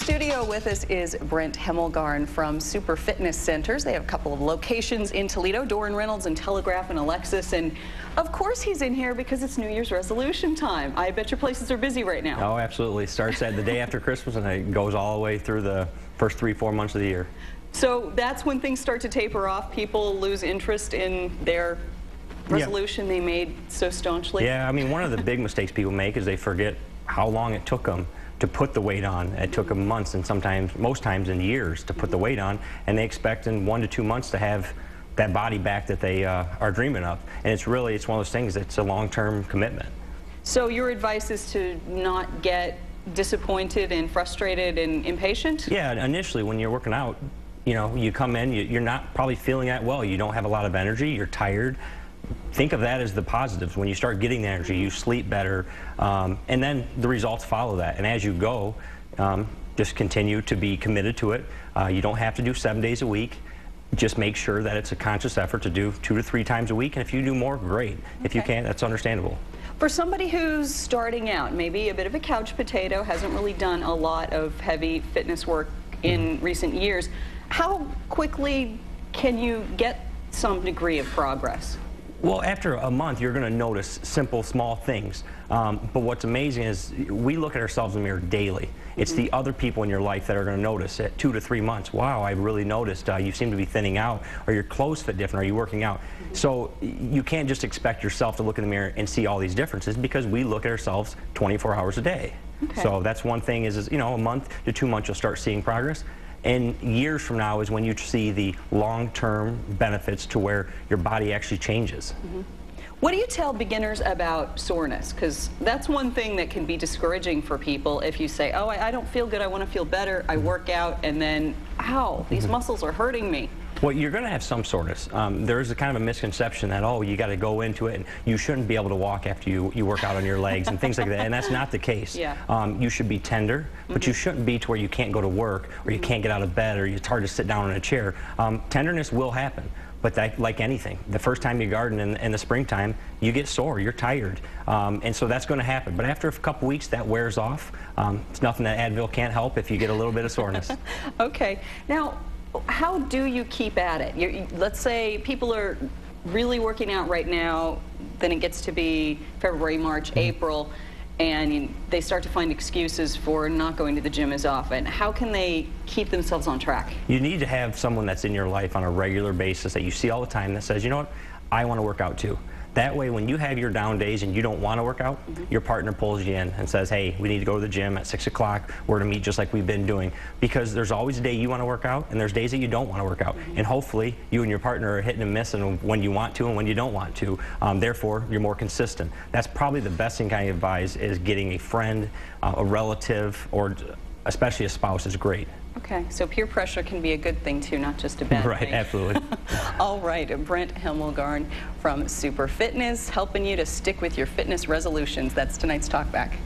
studio with us is Brent Hemmelgarn from Super Fitness Centers. They have a couple of locations in Toledo, Doran Reynolds and Telegraph and Alexis. And of course he's in here because it's New Year's resolution time. I bet your places are busy right now. Oh, absolutely. Starts at the day after Christmas and it goes all the way through the first 3-4 months of the year. So that's when things start to taper off. People lose interest in their resolution they made so staunchly. Yeah, I mean, one of the big mistakes people make is they forget how long it took them to put the weight on. It took them months and sometimes, most times in years to put the weight on, and they expect in 1 to 2 months to have that body back that they are dreaming of. And it's one of those things, it's a long-term commitment. So your advice is to not get disappointed and frustrated and impatient? Yeah, initially when you're working out, you know, you come in, you're not probably feeling that well. You don't have a lot of energy, you're tired. Think of that as the positives. When you start getting the energy, you sleep better, and then the results follow that. And as you go, just continue to be committed to it. You don't have to do 7 days a week. Just make sure that it's a conscious effort to do 2 to 3 times a week. And if you do more, great. If you can't, that's understandable. For somebody who's starting out, maybe a bit of a couch potato, hasn't really done a lot of heavy fitness work in recent years, how quickly can you get some degree of progress? Well, after a month, you're going to notice simple, small things. But what's amazing is we look at ourselves in the mirror daily. It's the other people in your life that are going to notice at 2 to 3 months. Wow, I really noticed you seem to be thinning out, or your clothes fit different, are you working out? So you can't just expect yourself to look in the mirror and see all these differences because we look at ourselves 24 hours a day. So that's one thing is, you know, a month to 2 months you'll start seeing progress. And years from now is when you see the long-term benefits to where your body actually changes. What do you tell beginners about soreness? Because that's one thing that can be discouraging for people if you say, oh, I don't feel good, I want to feel better, I work out, and then, ow, these muscles are hurting me. Well, you're going to have some soreness. There is a kind of a misconception that, oh, you got to go into it and you shouldn't be able to walk after you work out on your legs and things like that, and that's not the case. You should be tender, but you shouldn't be to where you can't go to work or you can't get out of bed or it's hard to sit down in a chair. Tenderness will happen, but that, like anything, the first time you garden in the springtime, you get sore, you're tired, and so that's going to happen. But after a couple weeks, that wears off. It's nothing that Advil can't help if you get a little bit of soreness. Okay. Now, how do you keep at it? Let's say people are really working out right now, then it gets to be February, March, April, and they start to find excuses for not going to the gym as often. How can they keep themselves on track? You need to have someone that's in your life on a regular basis that you see all the time that says, you know what, I want to work out too. That way, when you have your down days and you don't want to work out, your partner pulls you in and says, hey, we need to go to the gym at 6 o'clock. We're to meet just like we've been doing. Because there's always a day you want to work out, and there's days that you don't want to work out. And hopefully, you and your partner are hitting and missing when you want to and when you don't want to. Therefore, you're more consistent. That's probably the best thing I advise is getting a friend, a relative, or especially a spouse is great. Okay, so peer pressure can be a good thing too, not just a bad thing. Right, absolutely. All right, Brent Hemmelgarn from Super Fitness, helping you to stick with your fitness resolutions. That's tonight's Talk Back.